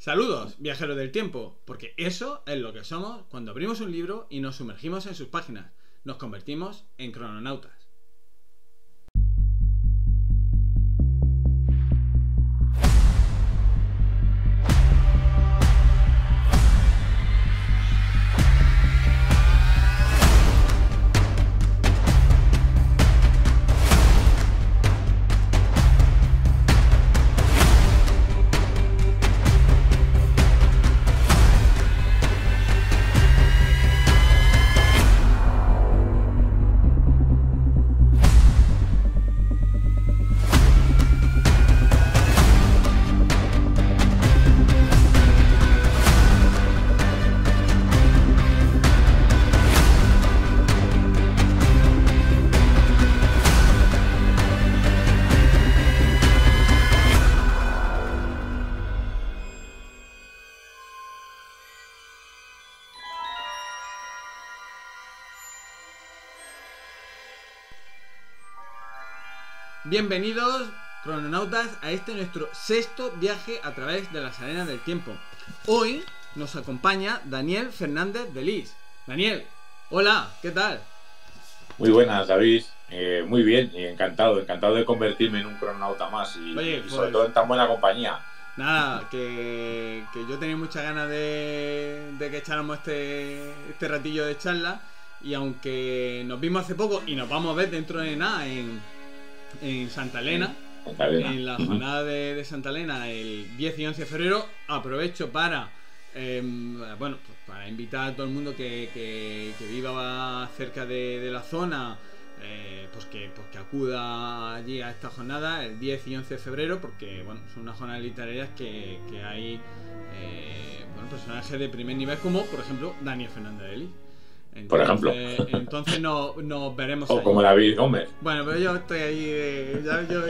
Saludos, viajeros del tiempo, porque eso es lo que somos cuando abrimos un libro y nos sumergimos en sus páginas. Nos convertimos en crononautas. Bienvenidos, crononautas, a este nuestro sexto viaje a través de las arenas del tiempo. Hoy nos acompaña Daniel Fernández de Lis. Daniel, hola, ¿qué tal? Muy buenas, David. Muy bien, y encantado de convertirme en un crononauta más y sobre todo en tan buena compañía. Nada, que yo tenía muchas ganas de que echáramos este ratillo de charla, y aunque nos vimos hace poco y nos vamos a ver dentro de nada en Santa Elena, en la jornada de Santa Elena el 10 y 11 de febrero, aprovecho para bueno, pues para invitar a todo el mundo que viva cerca de la zona, pues que acuda allí a esta jornada el 10 y 11 de febrero, porque bueno, son unas jornadas literarias que hay bueno, personajes de primer nivel, como por ejemplo Daniel Fernández de Lis. Por ejemplo. Entonces nos veremos o ahí. Como David Gómez. Bueno, pero yo estoy ahí,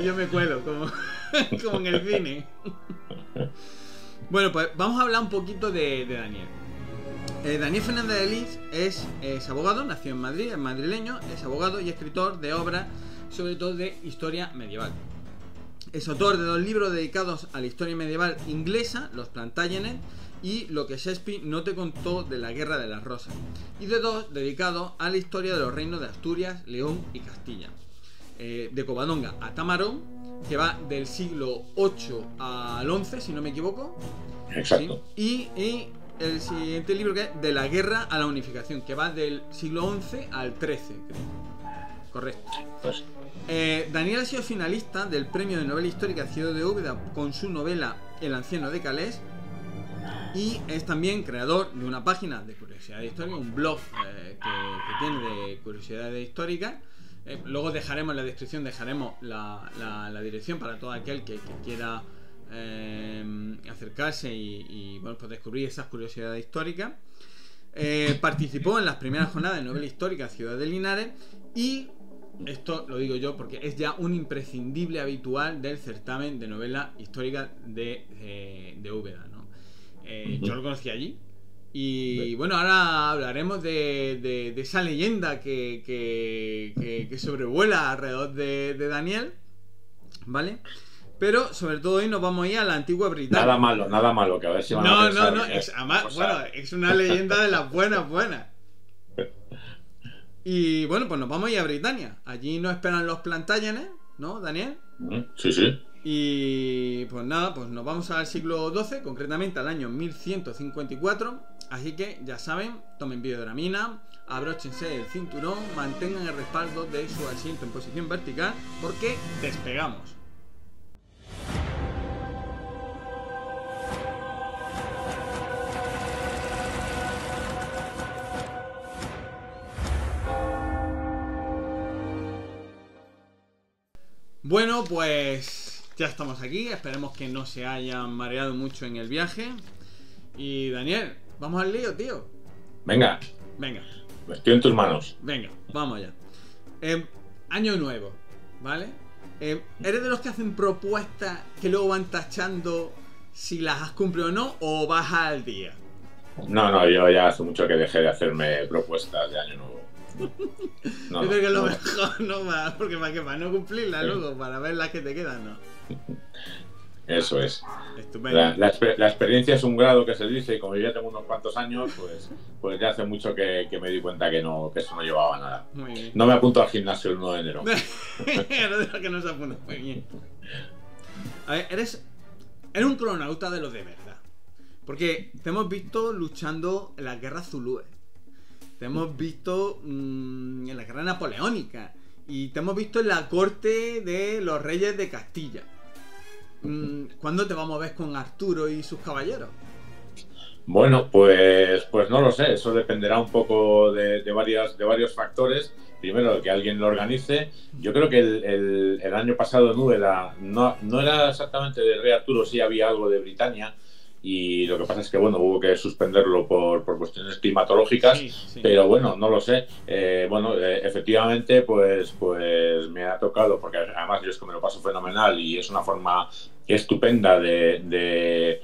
yo me cuelo como en el cine. Bueno, pues vamos a hablar un poquito de Daniel. Daniel Fernández de Lis es abogado, nació en Madrid, es madrileño, es abogado y escritor de obras, sobre todo de historia medieval. Es autor de 2 libros dedicados a la historia medieval inglesa, Los Plantagenets y Lo que Shakespeare no te contó de la Guerra de las Rosas, y de 2 dedicados a la historia de los reinos de Asturias, León y Castilla, de Covadonga a Tamarón, que va del siglo 8 al 11, si no me equivoco. Exacto. ¿Sí? Y el siguiente libro, que es De la Guerra a la Unificación, que va del siglo 11 al 13, creo. Correcto. Pues. Daniel ha sido finalista del premio de novela histórica Ciudad de Úbeda con su novela El anciano de Calais, y es también creador de una página de curiosidades históricas, un blog que tiene de curiosidades históricas. Luego dejaremos en la descripción la dirección para todo aquel que quiera acercarse y bueno, pues descubrir esas curiosidades históricas. Participó en las primeras jornadas de novela histórica Ciudad de Linares, y esto lo digo yo porque es ya un imprescindible habitual del certamen de novela histórica de Úbeda, ¿no? Yo lo conocí allí. Y bueno, ahora hablaremos de esa leyenda que sobrevuela alrededor de Daniel, ¿vale? Pero sobre todo hoy nos vamos a ir a la antigua Britania. Nada malo, que a ver si van a pensar. No, además, bueno, es una leyenda de las buenas. Y bueno, pues nos vamos a ir a Britania. Allí nos esperan los Plantagenets, ¿no, Daniel? Sí. Y pues nada, pues nos vamos al siglo XII, concretamente al año 1154. Así que ya saben, tomen videodramina, abróchense el cinturón, mantengan el respaldo de su asiento en posición vertical, porque despegamos. Bueno, pues ya estamos aquí. Esperemos que no se hayan mareado mucho en el viaje. Y Daniel, vamos al lío, tío. Venga. Estoy en tus manos. Venga, vamos allá. Año nuevo, ¿vale? ¿Eres de los que hacen propuestas que luego van tachando si las has cumplido o no, o vas al día? No, yo ya hace mucho que dejé de hacerme propuestas de año nuevo. No, yo creo que es lo mejor, ¿no? Porque para no cumplirlas luego, para ver las que te quedan, ¿no? Eso es. Estupendo. La experiencia es un grado que se dice, y como yo ya tengo unos cuantos años, pues ya hace mucho que me di cuenta que eso no llevaba nada. Muy bien. No me apunto al gimnasio el 1 de enero. Que no se apunta. Muy bien. A ver, eres un cronauta de los de verdad. Porque te hemos visto luchando en las guerras zulúes. Te hemos visto en la guerra napoleónica. Y te hemos visto en la corte de los reyes de Castilla. ¿Cuándo te vamos a ver con Arturo y sus caballeros? Bueno, pues no lo sé. Eso dependerá un poco de varios factores. Primero, que alguien lo organice. Yo creo que el año pasado en Úbeda no era exactamente del rey Arturo, sí había algo de Britania. Y lo que pasa es que, bueno, hubo que suspenderlo por cuestiones climatológicas, sí. Pero bueno, no lo sé. Efectivamente, pues me ha tocado, porque además yo es que me lo paso fenomenal y es una forma estupenda de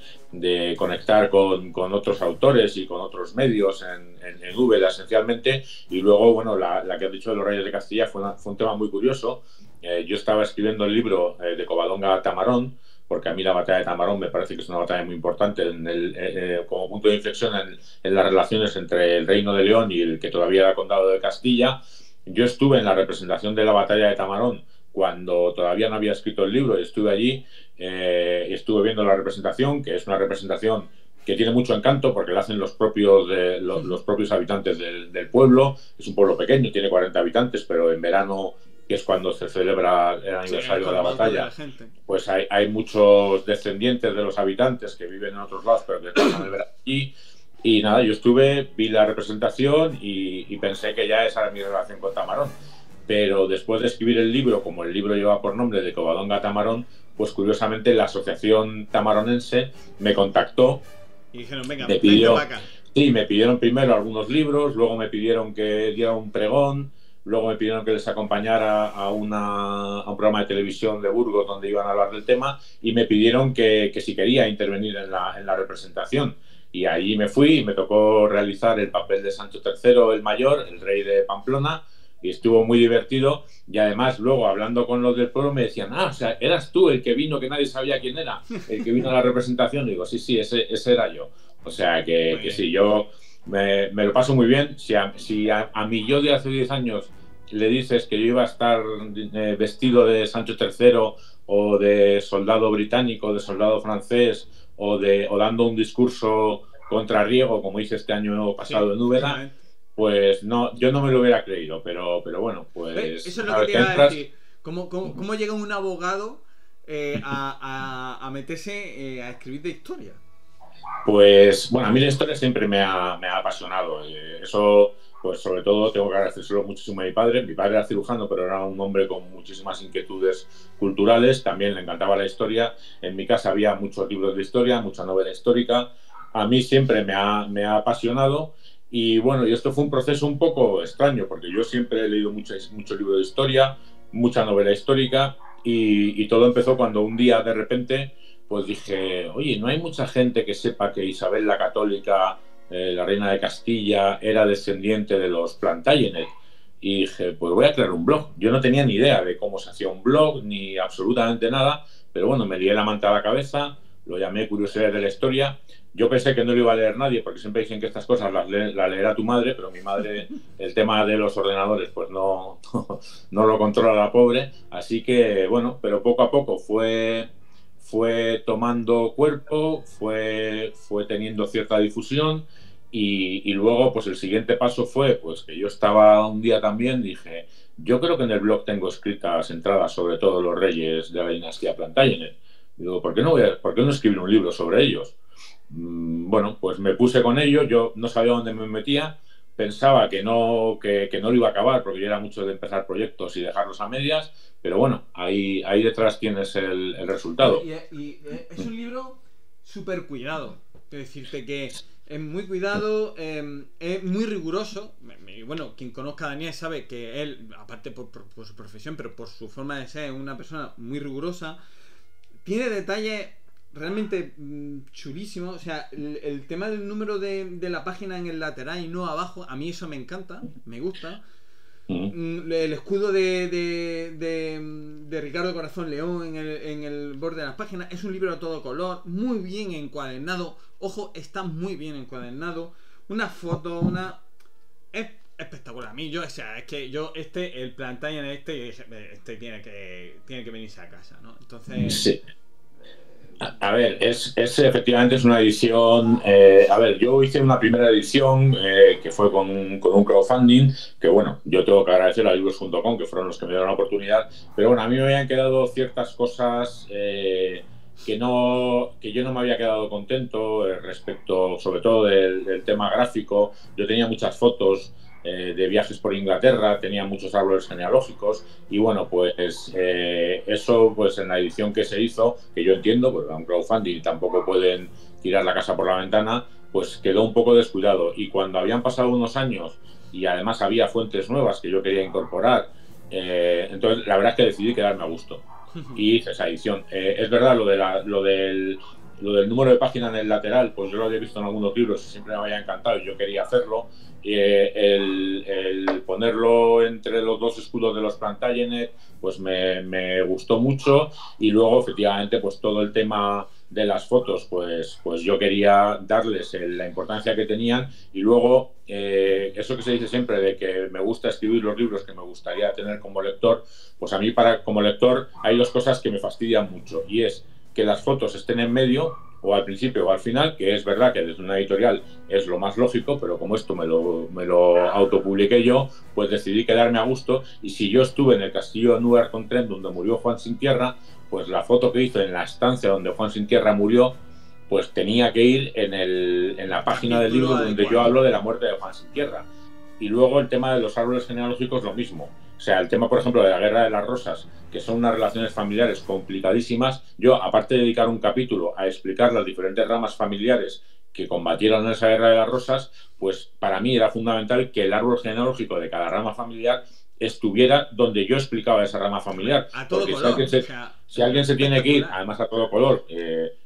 conectar con otros autores y con otros medios en Úbeda, esencialmente. Y luego, bueno, la que has dicho de los Reyes de Castilla fue un tema muy curioso. Yo estaba escribiendo el libro de Covadonga a Tamarón, porque a mí la batalla de Tamarón me parece que es una batalla muy importante como punto de inflexión en las relaciones entre el Reino de León y el que todavía era Condado de Castilla. Yo estuve en la representación de la batalla de Tamarón cuando todavía no había escrito el libro, y estuve allí y estuve viendo la representación, que es una representación que tiene mucho encanto porque la hacen los propios habitantes del pueblo. Es un pueblo pequeño, tiene 40 habitantes, pero en verano, que es cuando se celebra el aniversario de la batalla, pues hay muchos descendientes de los habitantes que viven en otros lados, pero que pasan el verano aquí. Y nada, yo vi la representación y pensé que ya esa era mi relación con Tamarón. Pero después de escribir el libro, como el libro lleva por nombre de Covadonga a Tamarón, pues curiosamente la asociación tamaronense me contactó. Y dijeron, venga, me pidieron primero algunos libros, luego me pidieron que diera un pregón. Luego me pidieron que les acompañara a un programa de televisión de Burgos donde iban a hablar del tema, y me pidieron que si quería intervenir en la representación. Y ahí me fui y me tocó realizar el papel de Sancho III el Mayor, el rey de Pamplona, y estuvo muy divertido. Y además luego, hablando con los del pueblo, me decían, o sea, eras tú el que vino, que nadie sabía quién era, el que vino a la representación. Y digo, sí, ese era yo. O sea, que sí, yo... Me lo paso muy bien. Si a mi yo de hace 10 años le dices que yo iba a estar vestido de Sancho III o de soldado británico, de soldado francés o dando un discurso contra Riego, como hice este año pasado en Úbeda, pues no, yo no me lo hubiera creído, pero bueno, pues... Eso es lo que te iba a decir. ¿Cómo llega un abogado a meterse a escribir de historia? Pues bueno, a mí la historia siempre me ha apasionado. Eso, pues sobre todo tengo que agradecérselo muchísimo a mi padre. Mi padre era cirujano, pero era un hombre con muchísimas inquietudes culturales. También le encantaba la historia. En mi casa había muchos libros de historia, mucha novela histórica. A mí siempre me ha apasionado. Y bueno, y esto fue un proceso un poco extraño, porque yo siempre he leído mucho libro de historia, mucha novela histórica, y todo empezó cuando un día de repente... pues dije, oye, no hay mucha gente que sepa que Isabel la Católica, la reina de Castilla, era descendiente de los Plantagenet. Y dije, pues voy a crear un blog. Yo no tenía ni idea de cómo se hacía un blog, ni absolutamente nada, pero bueno, me lié la manta a la cabeza, lo llamé Curiosidades de la Historia. Yo pensé que no lo iba a leer nadie, porque siempre dicen que estas cosas las leerá tu madre, pero mi madre, el tema de los ordenadores, pues no lo controla la pobre. Así que, bueno, pero poco a poco fue tomando cuerpo, fue teniendo cierta difusión, y luego pues el siguiente paso fue pues que yo estaba un día también, dije, yo creo que en el blog tengo escritas entradas sobre todos los reyes de la dinastía Plantagenet. Digo, ¿por qué no escribir un libro sobre ellos? Bueno, pues me puse con ello. Yo no sabía dónde me metía, pensaba que no lo iba a acabar, porque yo era mucho de empezar proyectos y dejarlos a medias, pero bueno, ahí detrás tienes el resultado. Y es un libro súper cuidado. Quiero decirte que es muy cuidado, es muy riguroso. Bueno, quien conozca a Daniel sabe que él, aparte por su profesión, pero por su forma de ser, es una persona muy rigurosa. Tiene detalles realmente chulísimos. O sea, el tema del número de la página en el lateral y no abajo, a mí eso me encanta, me gusta. El escudo de Ricardo Corazón León en el borde de las páginas. Es un libro a todo color, muy bien encuadernado. Ojo, está muy bien encuadernado. Una foto, es espectacular. A mí, o sea, es que yo, el Plantagen este tiene que venirse a casa, ¿no? Entonces... Sí. A ver, efectivamente es una edición. A ver, yo hice una primera edición que fue con un crowdfunding, que bueno, yo tengo que agradecer a libros.com, que fueron los que me dieron la oportunidad, pero bueno, a mí me habían quedado ciertas cosas que yo no me había quedado contento respecto, sobre todo del tema gráfico. Yo tenía muchas fotos de viajes por Inglaterra, tenía muchos árboles genealógicos y bueno, pues eso pues en la edición que se hizo, que yo entiendo, pues un crowdfunding tampoco pueden tirar la casa por la ventana, pues quedó un poco descuidado y cuando habían pasado unos años y además había fuentes nuevas que yo quería incorporar, entonces la verdad es que decidí quedarme a gusto y hice esa edición. Es verdad lo del número de página en el lateral, pues yo lo había visto en algunos libros y siempre me había encantado y yo quería hacerlo. El ponerlo entre los dos escudos de los Plantagenet pues me gustó mucho y luego efectivamente pues todo el tema de las fotos pues yo quería darles la importancia que tenían y luego eso que se dice siempre de que me gusta escribir los libros que me gustaría tener como lector, pues a mí como lector hay dos cosas que me fastidian mucho y es que las fotos estén en medio o al principio o al final, que es verdad que desde una editorial es lo más lógico, pero como esto me lo autopubliqué yo, pues decidí quedarme a gusto y si yo estuve en el castillo de Nújar-con-Tremp donde murió Juan Sin Tierra, pues la foto que hizo en la estancia donde Juan Sin Tierra murió, pues tenía que ir en la página del libro donde yo hablo de la muerte de Juan Sin Tierra. Y luego el tema de los árboles genealógicos, lo mismo. O sea, el tema, por ejemplo, de la Guerra de las Rosas, que son unas relaciones familiares complicadísimas. Yo, aparte de dedicar un capítulo a explicar las diferentes ramas familiares que combatieron en esa Guerra de las Rosas, pues para mí era fundamental que el árbol genealógico de cada rama familiar estuviera donde yo explicaba esa rama familiar. A todo porque color. Si alguien se tiene que ir, además a todo color,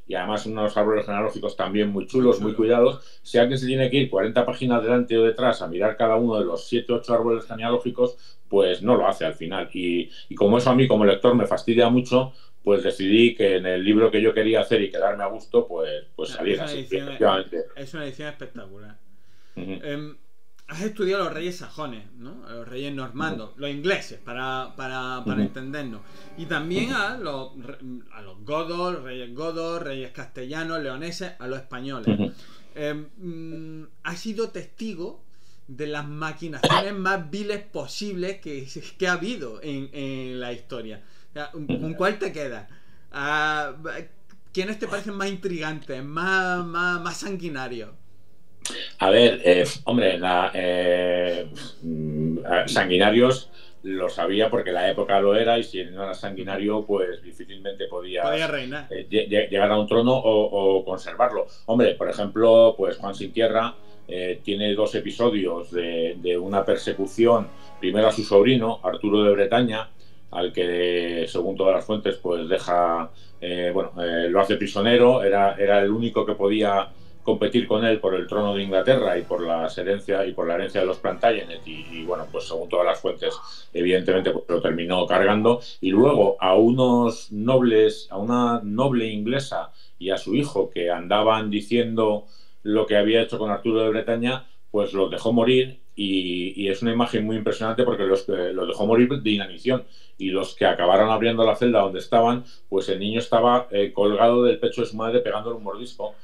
y además unos árboles genealógicos también muy chulos, muy cuidados, si alguien se tiene que ir 40 páginas delante o detrás a mirar cada uno de los 7 o 8 árboles genealógicos, pues no lo hace al final. Y como eso a mí como lector me fastidia mucho, pues decidí que en el libro que yo quería hacer y quedarme a gusto, pues saliera así. Es una edición espectacular. Has estudiado a los reyes sajones, ¿no? A los reyes normandos, los ingleses, para entendernos. Y también a los godos, reyes castellanos, leoneses, a los españoles. Has sido testigo de las maquinaciones más viles posibles que ha habido en la historia. O sea, ¿con cuál te quedas? ¿Quiénes te parecen más intrigantes, más sanguinarios? A ver, hombre, sanguinarios lo sabía porque la época lo era y si no era sanguinario, pues difícilmente podía reinar. Llegar a un trono o conservarlo. Hombre, por ejemplo, pues Juan Sin Tierra tiene 2 episodios de una persecución, primero a su sobrino, Arturo de Bretaña, al que, según todas las fuentes, pues deja, lo hace prisionero, era el único que podía competir con él por el trono de Inglaterra y por la herencia de los Plantagenet y bueno, pues según todas las fuentes evidentemente pues lo terminó cargando y luego a unos nobles, a una noble inglesa y a su hijo que andaban diciendo lo que había hecho con Arturo de Bretaña, pues los dejó morir y es una imagen muy impresionante porque los dejó morir de inanición y los que acabaron abriendo la celda donde estaban, pues el niño estaba colgado del pecho de su madre pegándole un mordisco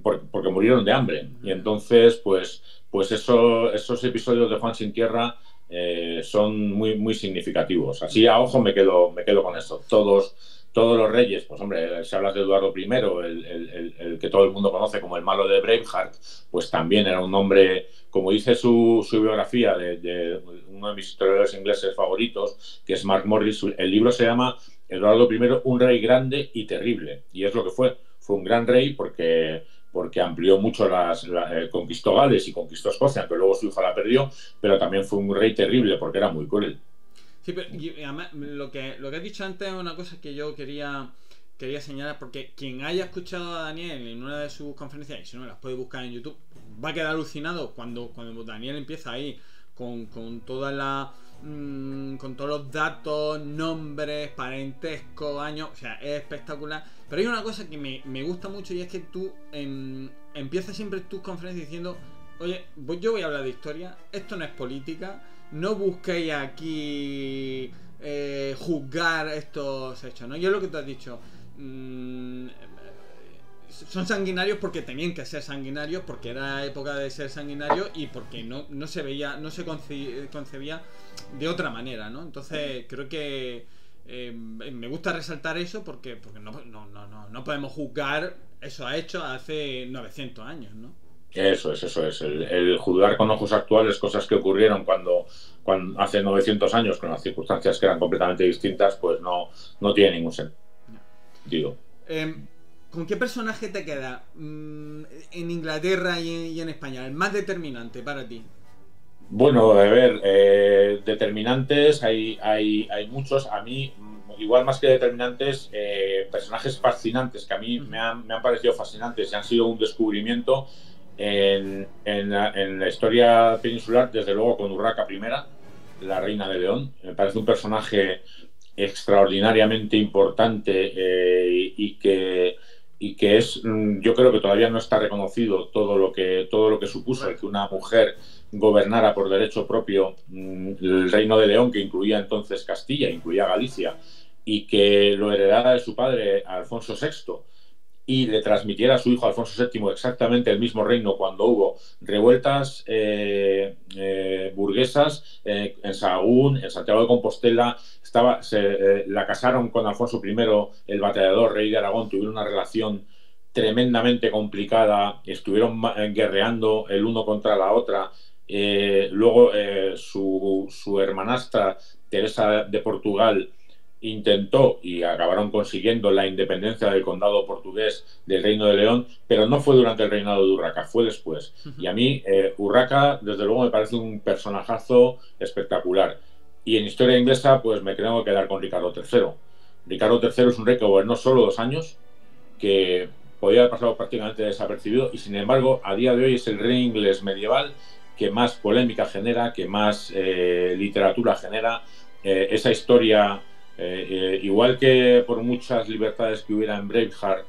porque murieron de hambre. Y entonces, pues esos episodios de Juan Sin Tierra son muy, muy significativos. Así a ojo me quedo con esto. Todos los reyes, pues hombre, si hablas de Eduardo I, el que todo el mundo conoce como el malo de Braveheart, pues también era un hombre, como dice su biografía de uno de mis historiadores ingleses favoritos, que es Mark Morris. El libro se llama Eduardo I, un rey grande y terrible. Y es lo que fue. Fue un gran rey porque amplió mucho conquistó Gales y conquistó Escocia, aunque luego su hijo la perdió, pero también fue un rey terrible porque era muy cruel. Sí, pero y además, lo que has dicho antes es una cosa que yo quería señalar, porque quien haya escuchado a Daniel en una de sus conferencias, y si no las puede buscar en YouTube, va a quedar alucinado cuando Daniel empieza ahí con toda con todos los datos, nombres, parentesco, años, o sea, es espectacular. Pero hay una cosa que me gusta mucho y es que tú empiezas siempre tus conferencias diciendo, oye, pues yo voy a hablar de historia, esto no es política, no busquéis aquí juzgar estos hechos, ¿no? Yo lo que tú has dicho, son sanguinarios porque tenían que ser sanguinarios, porque era época de ser sanguinarios y porque no se veía, no se concebía de otra manera, ¿no? Entonces creo que me gusta resaltar eso porque no podemos juzgar esos hechos hace 900 años, ¿no? Eso es. El juzgar con ojos actuales cosas que ocurrieron cuando hace 900 años, con las circunstancias que eran completamente distintas, pues no tiene ningún sentido. ¿Con qué personaje te queda en Inglaterra y en España? El más determinante para ti. Bueno, a ver, determinantes hay muchos. A mí, igual más que determinantes, personajes fascinantes que a mí me han parecido fascinantes y han sido un descubrimiento en la historia peninsular, desde luego con Urraca I, la reina de León. Me parece un personaje extraordinariamente importante y que es, yo creo que todavía no está reconocido todo lo que supuso el que una mujer gobernara por derecho propio el reino de León, que incluía entonces Castilla, incluía Galicia, y que lo heredara de su padre Alfonso VI y le transmitiera a su hijo Alfonso VII exactamente el mismo reino cuando hubo revueltas burguesas en Sahagún, en Santiago de Compostela. La casaron con Alfonso I, el batallador, rey de Aragón, tuvieron una relación tremendamente complicada, estuvieron guerreando el uno contra la otra. Luego su hermanastra, Teresa de Portugal, intentó y acabaron consiguiendo la independencia del condado portugués del Reino de León, pero no fue durante el reinado de Urraca, fue después. Y a mí Urraca, desde luego, me parece un personajazo espectacular. Y en historia inglesa, pues me tengo que quedar con Ricardo III. Ricardo III es un rey que gobernó solo 2 años, que podía haber pasado prácticamente desapercibido, y sin embargo, a día de hoy es el rey inglés medieval que más polémica genera, que más literatura genera. Esa historia, igual que por muchas libertades que hubiera en Braveheart,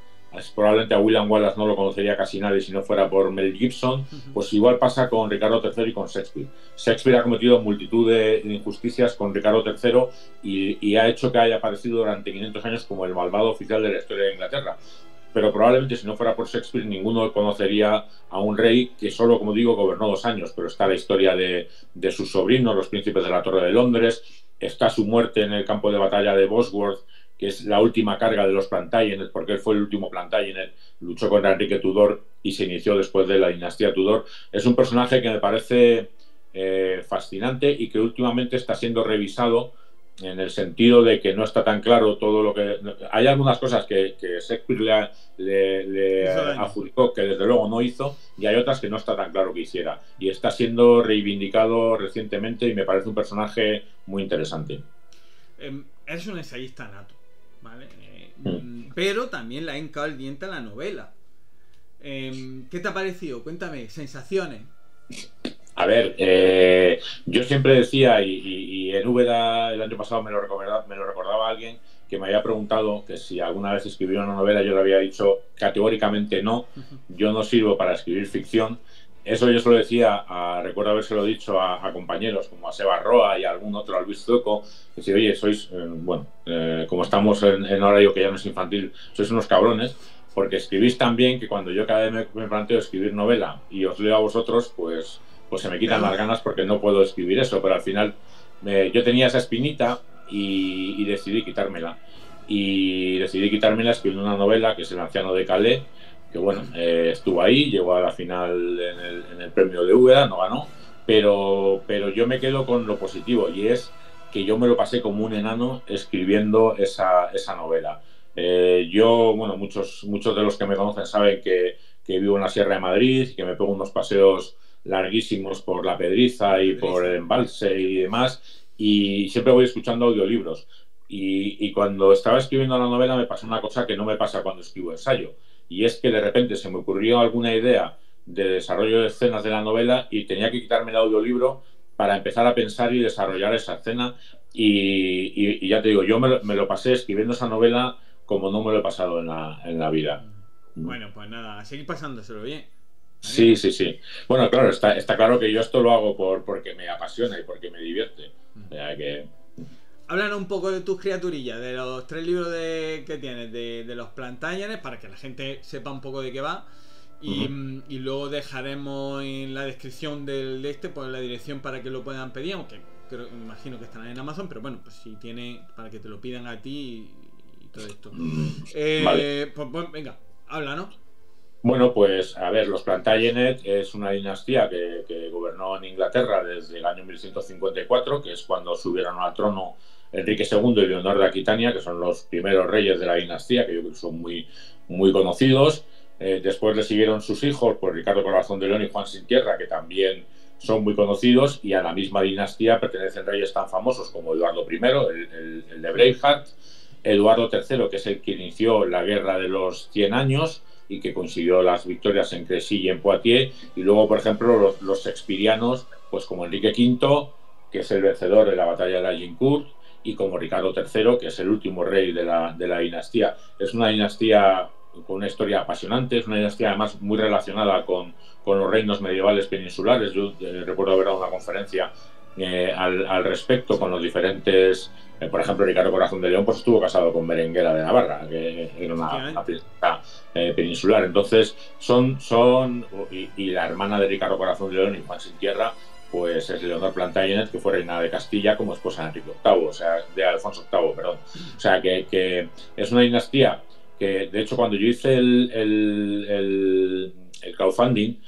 probablemente a William Wallace no lo conocería casi nadie si no fuera por Mel Gibson, pues igual pasa con Ricardo III y con Shakespeare. Shakespeare ha cometido multitud de injusticias con Ricardo III y ha hecho que haya aparecido durante 500 años como el malvado oficial de la historia de Inglaterra. Pero probablemente si no fuera por Shakespeare ninguno conocería a un rey que solo, como digo, gobernó 2 años, pero está la historia de sus sobrinos, los príncipes de la Torre de Londres, está su muerte en el campo de batalla de Bosworth, que es la última carga de los Plantagenet, porque él fue el último Plantagenet, luchó contra Enrique Tudor y se inició después de la dinastía Tudor. Es un personaje que me parece fascinante y que últimamente está siendo revisado en el sentido de que no está tan claro todo lo que... Hay algunas cosas que Shakespeare le adjudicó que desde luego no hizo, y hay otras que no está tan claro que hiciera. Y está siendo reivindicado recientemente y me parece un personaje muy interesante. Eres un ensayista nato, ¿vale? Pero también le ha hincado el diente a la novela. ¿Qué te ha parecido? Cuéntame, sensaciones. A ver, yo siempre decía, y en Úbeda el año pasado me lo recordaba alguien que me había preguntado que si alguna vez escribía una novela. Yo le había dicho categóricamente no, yo no sirvo para escribir ficción. Eso yo se lo decía, recuerdo habérselo dicho a compañeros como a Seba Roa y a algún otro, a Luis Zoco, que si, oye, sois, como estamos en horario que ya no es infantil, sois unos cabrones, porque escribís tan bien que cuando yo cada vez me planteo escribir novela y os leo a vosotros, pues se me quitan las ganas porque no puedo escribir eso, pero al final yo tenía esa espinita y decidí quitármela. Y decidí quitármela escribiendo una novela que es El anciano de Calais, que bueno, estuvo ahí, llegó a la final en el premio de Úbeda, no ganó, pero yo me quedo con lo positivo, y es que yo me lo pasé como un enano escribiendo esa novela. Yo, bueno, muchos de los que me conocen saben que vivo en la Sierra de Madrid, que me pego unos paseos larguísimos por la Pedriza y por el embalse y demás, y siempre voy escuchando audiolibros. Y cuando estaba escribiendo la novela me pasó una cosa que no me pasa cuando escribo ensayo, y es que de repente se me ocurrió alguna idea de desarrollo de escenas de la novela y tenía que quitarme el audiolibro para empezar a pensar y desarrollar esa escena. Y ya te digo, yo me lo pasé escribiendo esa novela como no me lo he pasado en la vida. Bueno, pues nada, a seguir pasándoselo bien. Sí, sí, sí. Bueno, claro, está claro que yo esto lo hago porque me apasiona y porque me divierte. O sea que... Háblanos un poco de tus criaturillas, de los 3 libros que tienes, de los Plantagenets, para que la gente sepa un poco de qué va. Y luego dejaremos en la descripción de este, pues la dirección para que lo puedan pedir, aunque imagino que estarán en Amazon, pero bueno, pues si tiene, para que te lo pidan a ti y todo esto. Vale. Pues venga, háblanos. Bueno, pues a ver, los Plantagenet es una dinastía que gobernó en Inglaterra desde el año 1154, que es cuando subieron al trono Enrique II y Leonor de Aquitania, que son los primeros reyes de la dinastía, que yo creo que son muy, muy conocidos. Después le siguieron sus hijos, pues Ricardo Corazón de León y Juan Sin Tierra, que también son muy conocidos, y a la misma dinastía pertenecen reyes tan famosos como Eduardo I, el de Braveheart, Eduardo III, que es el que inició la Guerra de los 100 años y que consiguió las victorias en Crecy y en Poitiers, y luego, por ejemplo, los shakespearianos, pues como Enrique V, que es el vencedor de la batalla de Agincourt, y como Ricardo III, que es el último rey de la dinastía. Es una dinastía con una historia apasionante, es una dinastía además muy relacionada con los reinos medievales peninsulares. Yo recuerdo haber dado una conferencia al respecto con los diferentes... por ejemplo, Ricardo Corazón de León pues estuvo casado con Berenguera de Navarra, que era una princesa peninsular. Entonces, y la hermana de Ricardo Corazón de León y Juan Sin Tierra, pues es Leonor Plantagenet, que fue reina de Castilla como esposa de Enrique VIII, o sea, de Alfonso VIII, perdón. O sea, que es una dinastía que, de hecho, cuando yo hice el crowdfunding,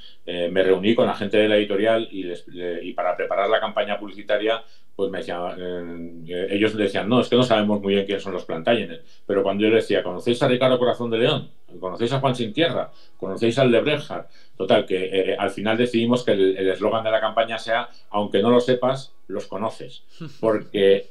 me reuní con la gente de la editorial y para preparar la campaña publicitaria, pues me decían, ellos decían, no, es que no sabemos muy bien quiénes son los Plantagenet, pero cuando yo les decía, ¿conocéis a Ricardo Corazón de León? ¿Conocéis a Juan Sin Tierra? ¿Conocéis al de Braveheart? Total, que al final decidimos que el eslogan de la campaña sea, aunque no lo sepas, los conoces, porque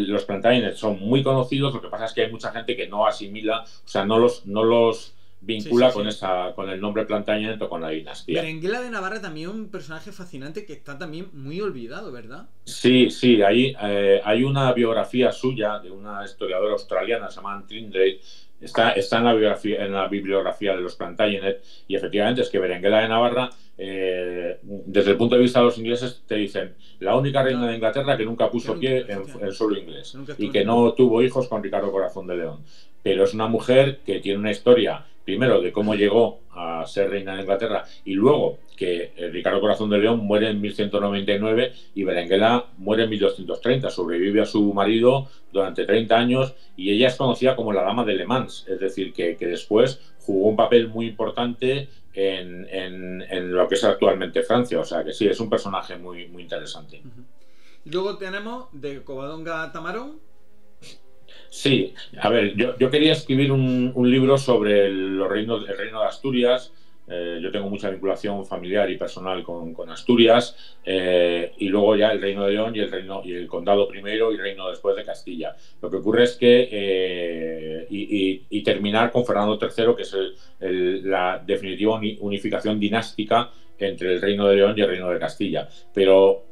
los Plantagenet son muy conocidos, lo que pasa es que hay mucha gente que no asimila, o sea, no los vincula con el nombre Plantagenet o con la dinastía. Berenguela de Navarra también es un personaje fascinante que está también muy olvidado, ¿verdad? Sí, sí, hay una biografía suya de una historiadora australiana, se llama Anne Trindley. Está en la bibliografía de los Plantagenet, y efectivamente es que Berenguela de Navarra, desde el punto de vista de los ingleses, te dicen la única reina de Inglaterra que nunca puso pie en suelo inglés y que no tuvo hijos con Ricardo Corazón de León. Pero es una mujer que tiene una historia, primero, de cómo llegó a ser reina de Inglaterra, y luego que Ricardo Corazón de León muere en 1199 y Berenguela muere en 1230. Sobrevive a su marido durante 30 años y ella es conocida como la Dama de Le Mans, es decir, que después jugó un papel muy importante en lo que es actualmente Francia. O sea que sí, es un personaje muy, muy interesante. Luego tenemos de Covadonga a Tamarón. Sí, a ver, yo quería escribir un libro sobre el reino de Asturias. Yo tengo mucha vinculación familiar y personal con Asturias, y luego ya el Reino de León y el Condado primero y el Reino después de Castilla. Lo que ocurre es que y terminar con Fernando III, que es la definitiva unificación dinástica entre el Reino de León y el Reino de Castilla, pero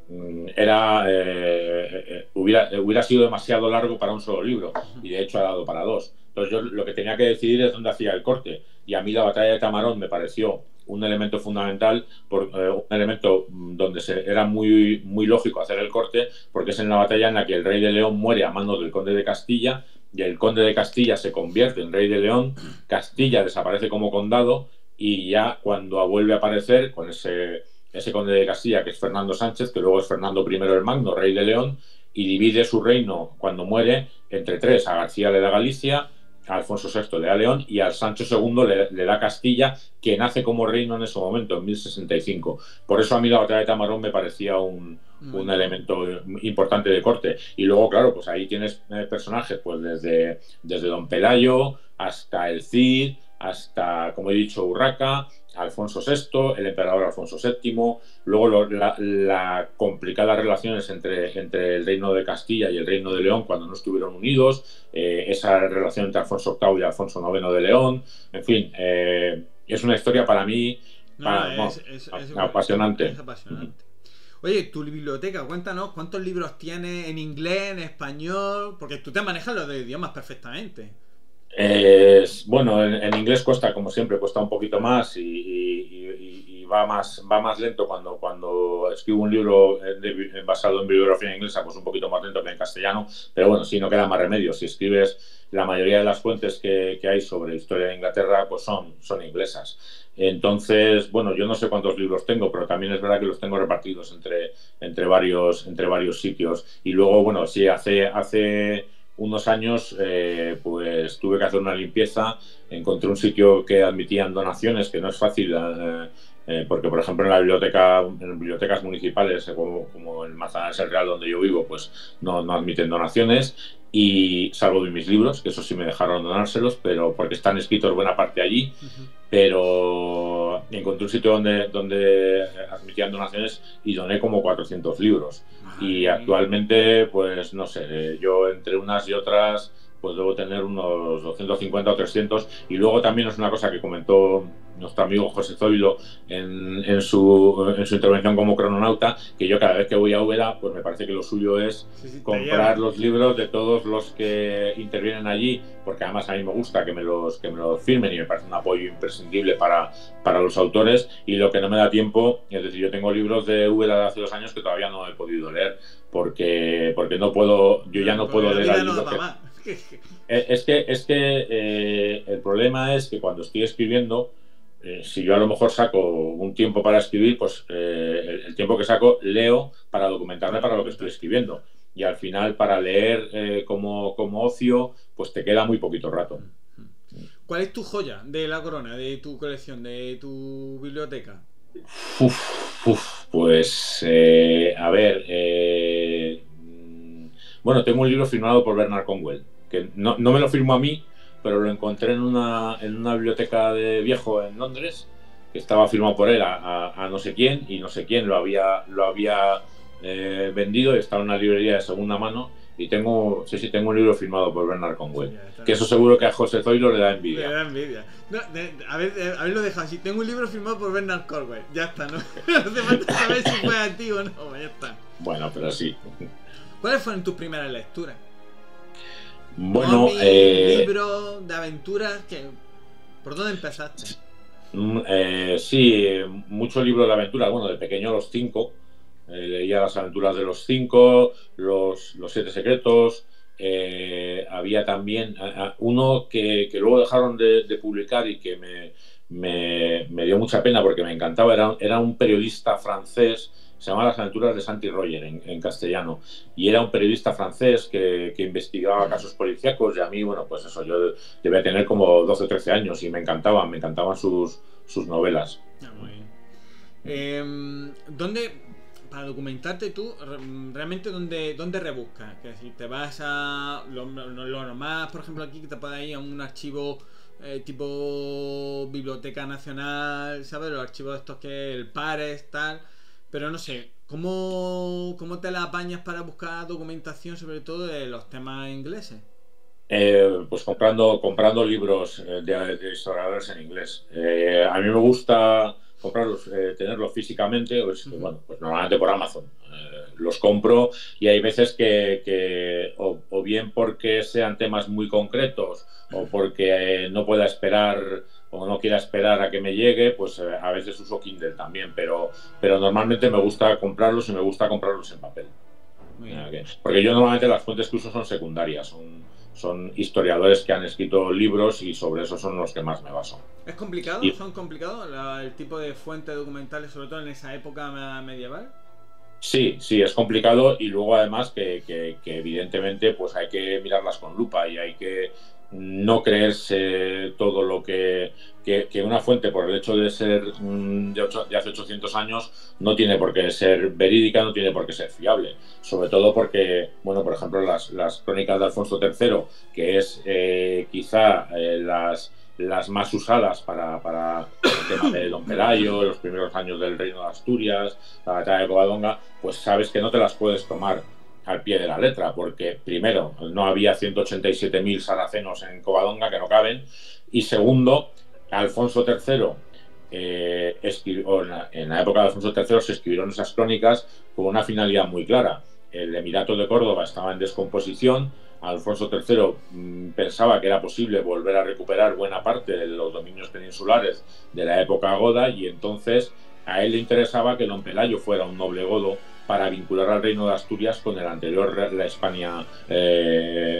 hubiera sido demasiado largo para un solo libro, y de hecho ha dado para 2. Entonces yo lo que tenía que decidir es dónde hacía el corte, y a mí la batalla de Tamarón me pareció un elemento fundamental, un elemento donde era muy, muy lógico hacer el corte, porque es en la batalla en la que el rey de León muere a manos del conde de Castilla, y el conde de Castilla se convierte en rey de León, Castilla desaparece como condado, y ya cuando vuelve a aparecer con ese conde de Castilla, que es Fernando Sánchez, que luego es Fernando I el Magno, rey de León, y divide su reino cuando muere entre 3. A García le da Galicia, a Alfonso VI le da León y al Sancho II le da Castilla, que nace como reino en ese momento, en 1065. Por eso a mí la batalla de Tamarón me parecía un elemento importante de corte. Y luego, claro, pues ahí tienes personajes pues desde Don Pelayo hasta el Cid, hasta, como he dicho, Urraca, Alfonso VI, el emperador Alfonso VII, luego la complicadas relaciones entre el reino de Castilla y el reino de León cuando no estuvieron unidos, esa relación entre Alfonso VIII y Alfonso IX de León, en fin, es una historia para mí apasionante. Es apasionante. Oye, tu biblioteca, cuéntanos cuántos libros tienes en inglés, en español, porque tú te manejas los de idiomas perfectamente. Bueno, en inglés cuesta, como siempre, cuesta un poquito más y va más lento cuando escribo un libro basado en bibliografía inglesa, pues un poquito más lento que en castellano, pero bueno, si no queda más remedio. Si escribes la mayoría de las fuentes que hay sobre historia de Inglaterra, pues son inglesas. Entonces, bueno, yo no sé cuántos libros tengo, pero también es verdad que los tengo repartidos entre varios sitios. Y luego, bueno, sí, hace unos años pues tuve que hacer una limpieza, encontré un sitio que admitían donaciones, que no es fácil, porque por ejemplo en bibliotecas municipales como el Manzanares el Real donde yo vivo, pues no admiten donaciones, y salvo de mis libros, que eso sí me dejaron donárselos, pero porque están escritos buena parte allí. Ujú. Pero encontré un sitio donde admitían donaciones y doné como 400 libros. Y Madre mía. actualmente, pues no sé, yo entre unas y otras, pues debo tener unos 250 o 300. Y luego también es una cosa que comentó nuestro amigo José Zoilo en su intervención como crononauta, que yo cada vez que voy a Úbeda, pues me parece que lo suyo es Sí, sí, te comprar lleva. los libros de todos los que intervienen allí, porque además a mí me gusta que me los firmen y me parece un apoyo imprescindible para los autores. Y lo que no me da tiempo, es decir, yo tengo libros de Úbeda de hace 2 años que todavía no he podido leer, porque no puedo, yo ya no Porque puedo la leer vida al no da libro para que... más. El problema es que cuando estoy escribiendo, si yo a lo mejor saco un tiempo para escribir, pues el tiempo que saco leo para documentarme Para para lo que estoy documentar. escribiendo. Y al final, para leer como ocio, pues te queda muy poquito rato. ¿Cuál es tu joya de la corona, de tu colección, de tu biblioteca? Pues, a ver, bueno, tengo un libro firmado por Bernard Conwell, que no me lo firmó a mí, pero lo encontré en una biblioteca de viejo en Londres, que estaba firmado por él a no sé quién, y no sé quién lo había vendido, y estaba en una librería de segunda mano, y tengo un libro firmado por Bernard Sí, Conwell, ya está. que eso seguro que a José Zoilo le da Le envidia. da envidia. No, haberlo dejado así. Tengo un libro firmado por Bernard Cornwell. Ya está, ¿no? No hace falta saber si fue a ti o no. Ya está. Bueno, pero sí. ¿Cuáles fueron tus primeras lecturas? Bueno, ¿Cómics, libros de aventuras? ¿Por dónde empezaste? sí, muchos libros de aventuras. Bueno, de pequeño los cinco. Leía las aventuras de los cinco, los siete secretos. Había también uno que luego dejaron de publicar y que me dio mucha pena porque me encantaba. Era un periodista francés, se llama Las aventuras de Santi Roger en castellano. Y era un periodista francés que investigaba casos policíacos. Y a mí, bueno, pues eso, yo debía tener como 12 o 13 años y me encantaban sus novelas. Ah, muy bien. ¿Dónde, para documentarte tú, realmente dónde rebuscas? Que si te vas a lo normal, por ejemplo, aquí que te puedes ir a un archivo tipo Biblioteca Nacional, ¿sabes? Los archivos estos que el Pares, tal. Pero no sé, ¿cómo te la apañas para buscar documentación, sobre todo de los temas ingleses? Pues comprando libros de historiadores en inglés. A mí me gusta comprarlos, tenerlos físicamente, Ujú. bueno, pues normalmente por Amazon. Los compro y hay veces o bien porque sean temas muy concretos o porque no pueda esperar o no quiera esperar a que me llegue, pues a veces uso Kindle también, pero normalmente me gusta comprarlos y me gusta comprarlos en papel. Muy bien. Porque yo normalmente las fuentes que uso son secundarias, son historiadores que han escrito libros y sobre eso son los que más me baso. ¿Es complicado? Y ¿Son complicados el tipo de fuentes documentales, sobre todo en esa época medieval? sí, es complicado y luego además que evidentemente pues hay que mirarlas con lupa y hay que no creerse todo lo que una fuente, por el hecho de ser de hace 800 años, no tiene por qué ser verídica, no tiene por qué ser fiable. Sobre todo porque, bueno, por ejemplo, las crónicas de Alfonso III, que es quizá las más usadas para el tema de Don Pelayo, los primeros años del Reino de Asturias, la batalla de Covadonga, pues sabes que no te las puedes tomar al pie de la letra, porque primero, no había 187.000 saracenos en Covadonga, que no caben, y segundo, Alfonso III en la época de Alfonso III se escribieron esas crónicas con una finalidad muy clara. El Emirato de Córdoba estaba en descomposición. Alfonso III pensaba que era posible volver a recuperar buena parte de los dominios peninsulares de la época goda, y entonces a él le interesaba que don Pelayo fuera un noble godo para vincular al reino de Asturias con el anterior, la España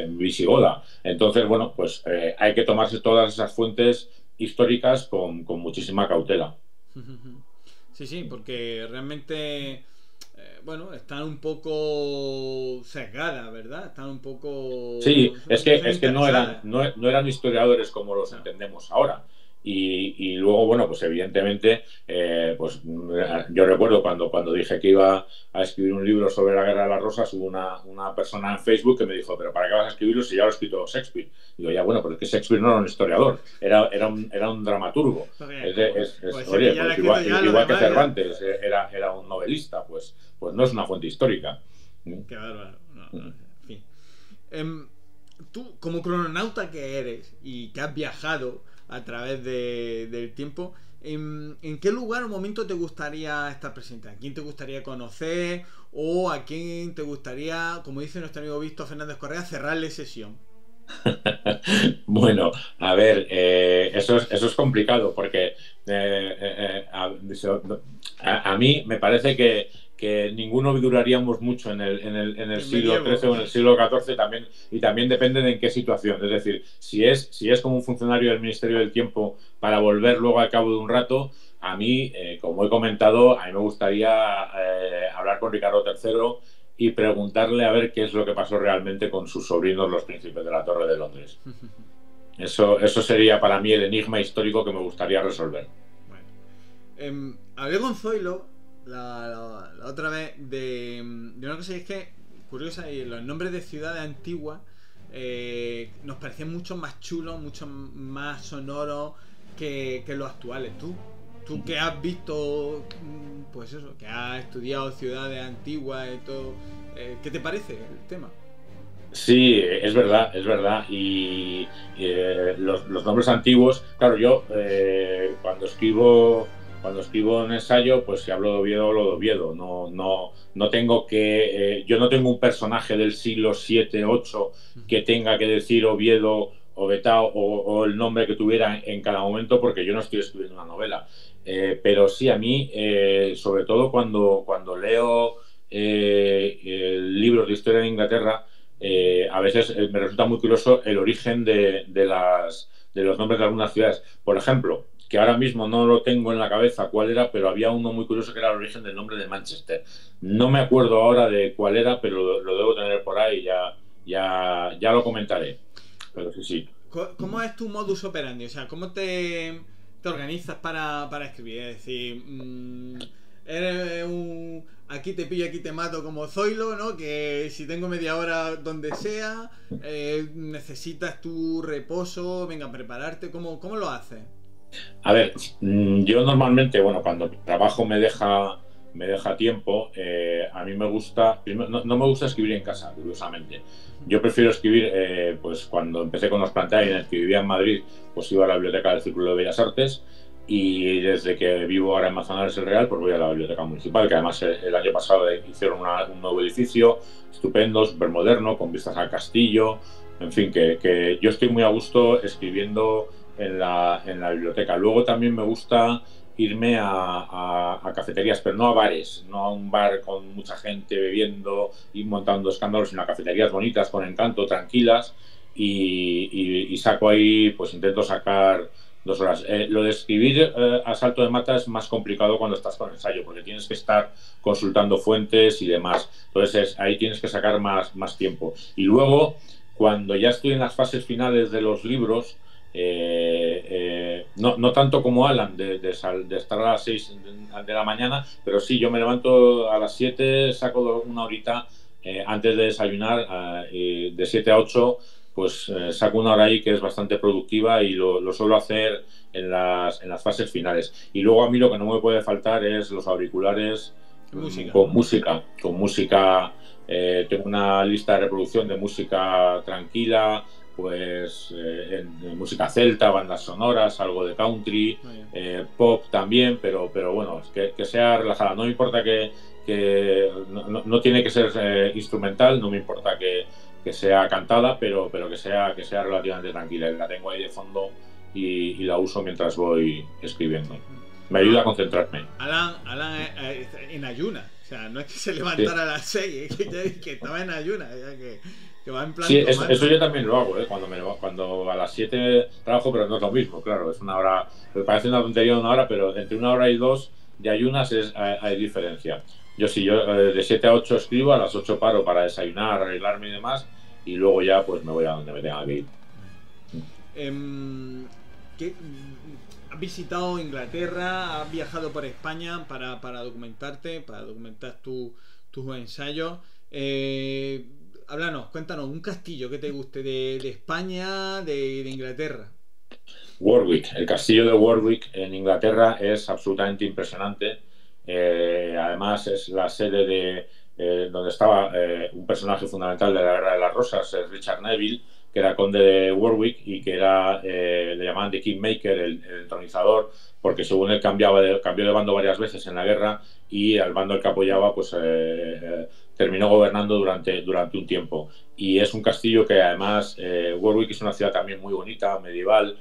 visigoda. Entonces, bueno, pues hay que tomarse todas esas fuentes históricas con muchísima cautela. Sí, sí, porque realmente, bueno, están un poco sesgadas, ¿verdad? Están un poco... Sí, es que no interesadas. eran historiadores como los entendemos ahora. Y luego, bueno, pues evidentemente, pues yo recuerdo cuando dije que iba a escribir un libro sobre la Guerra de las Rosas, hubo una persona en Facebook que me dijo, pero ¿para qué vas a escribirlo si ya lo ha escrito Shakespeare? Digo, ya, bueno, pero es que Shakespeare no era un historiador, era un dramaturgo. Pues, Oye, ya lo he pues escrito ya, lo igual que demás ya... Cervantes era un novelista, pues no es una fuente histórica. Qué bárbaro. No, no, en fin. Tú, como crononauta que eres y que has viajado a través del tiempo, ¿en qué lugar o momento te gustaría estar presente? ¿A quién te gustaría conocer? ¿O a quién te gustaría, como dice nuestro amigo Víctor Fernández Correa, cerrarle sesión? Bueno, a ver, eso es complicado porque a mí me parece que ninguno duraríamos mucho en el En siglo medievo. XIII o en el siglo XIV también, y también depende de en qué situación. Es decir, si es como un funcionario del Ministerio del Tiempo para volver luego al cabo de un rato, a mí, como he comentado, a mí me gustaría hablar con Ricardo III y preguntarle a ver qué es lo que pasó realmente con sus sobrinos, los príncipes de la Torre de Londres. Eso sería para mí el enigma histórico que me gustaría resolver. Bueno, hablé con Zoilo la otra vez de una cosa, y es que, curiosa, y los nombres de ciudades antiguas nos parecían mucho más chulos, mucho más sonoros que los actuales. Tú que has visto, pues eso, que has estudiado ciudades antiguas y todo, ¿qué te parece el tema? Sí, es verdad, es verdad. Los nombres antiguos, claro, yo cuando escribo un ensayo, pues si hablo de Oviedo, hablo de Oviedo. No tengo yo no tengo un personaje del siglo 7, 8 que tenga que decir Oviedo o Betao o el nombre que tuviera en cada momento, porque yo no estoy escribiendo una novela. Pero sí, a mí, sobre todo cuando leo libros de historia de Inglaterra, a veces me resulta muy curioso el origen de los nombres de algunas ciudades. Por ejemplo, que ahora mismo no lo tengo en la cabeza cuál era, pero había uno muy curioso que era el origen del nombre de Manchester. No me acuerdo ahora de cuál era, pero lo debo tener por ahí, ya lo comentaré. Pero sí, sí. ¿Cómo es tu modus operandi? O sea, ¿cómo te organizas para escribir? Es decir, eres un... Aquí te pillo, aquí te mato, como Zoilo, ¿no? Que si tengo media hora donde sea, necesitas tu reposo, venga, prepararte. ¿Cómo lo haces? A ver, yo normalmente, bueno, cuando trabajo me deja tiempo, a mí me gusta, no me gusta escribir en casa, curiosamente. Yo prefiero escribir, pues cuando empecé con los planteles, que vivía en Madrid, pues iba a la biblioteca del Círculo de Bellas Artes, y desde que vivo ahora en Manzanares el Real, pues voy a la biblioteca municipal, que además el año pasado hicieron un nuevo edificio estupendo, súper moderno, con vistas al castillo. En fin, que yo estoy muy a gusto escribiendo en la biblioteca. Luego también me gusta irme a cafeterías, pero no a bares, no a un bar con mucha gente bebiendo y montando escándalos, sino a cafeterías bonitas, con encanto, tranquilas, y saco ahí, pues intento sacar 2 horas. Lo de escribir a salto de mata es más complicado cuando estás con ensayo, porque tienes que estar consultando fuentes y demás. Entonces ahí tienes que sacar más tiempo. Y luego, cuando ya estoy en las fases finales de los libros, no tanto como Alan, de estar a las 6 de la mañana, pero sí, yo me levanto a las 7, saco una horita antes de desayunar, de 7 a 8, pues saco una hora ahí que es bastante productiva, y lo suelo hacer en las fases finales. Y luego a mí lo que no me puede faltar es los auriculares con música. Tengo una lista de reproducción de música tranquila, pues en música celta, bandas sonoras, algo de country, Muy bien. pop también, pero bueno, que sea relajada. No me importa no tiene que ser instrumental, no me importa que sea cantada, pero que sea relativamente tranquila. La tengo ahí de fondo y la uso mientras voy escribiendo. Me ayuda a concentrarme. Alan en ayuna. O sea, no es que se levantara a las 6, es que estaba en ayuna. Que va en plan. Sí, eso yo también lo hago, cuando a las 7 trabajo, pero no es lo mismo, claro. Es una hora, me parece una tontería de una hora, pero entre una hora y dos de ayunas hay diferencia. Yo de 7 a 8 escribo, a las 8 paro para desayunar, arreglarme y demás, y luego ya pues me voy a donde me tenga que ir. ¿Has visitado Inglaterra? ¿Has viajado por España para documentarte, para documentar tus ensayos? Háblanos, cuéntanos, un castillo que te guste de España, de Inglaterra. Warwick, el castillo de Warwick en Inglaterra es absolutamente impresionante. Además es la sede donde estaba un personaje fundamental de la Guerra de las Rosas, Richard Neville, que era conde de Warwick y que le llamaban The Kingmaker, el entronizador, porque según él cambió de bando varias veces en la guerra y al bando al que apoyaba pues terminó gobernando durante un tiempo. Y es un castillo que además, Warwick es una ciudad también muy bonita, medieval,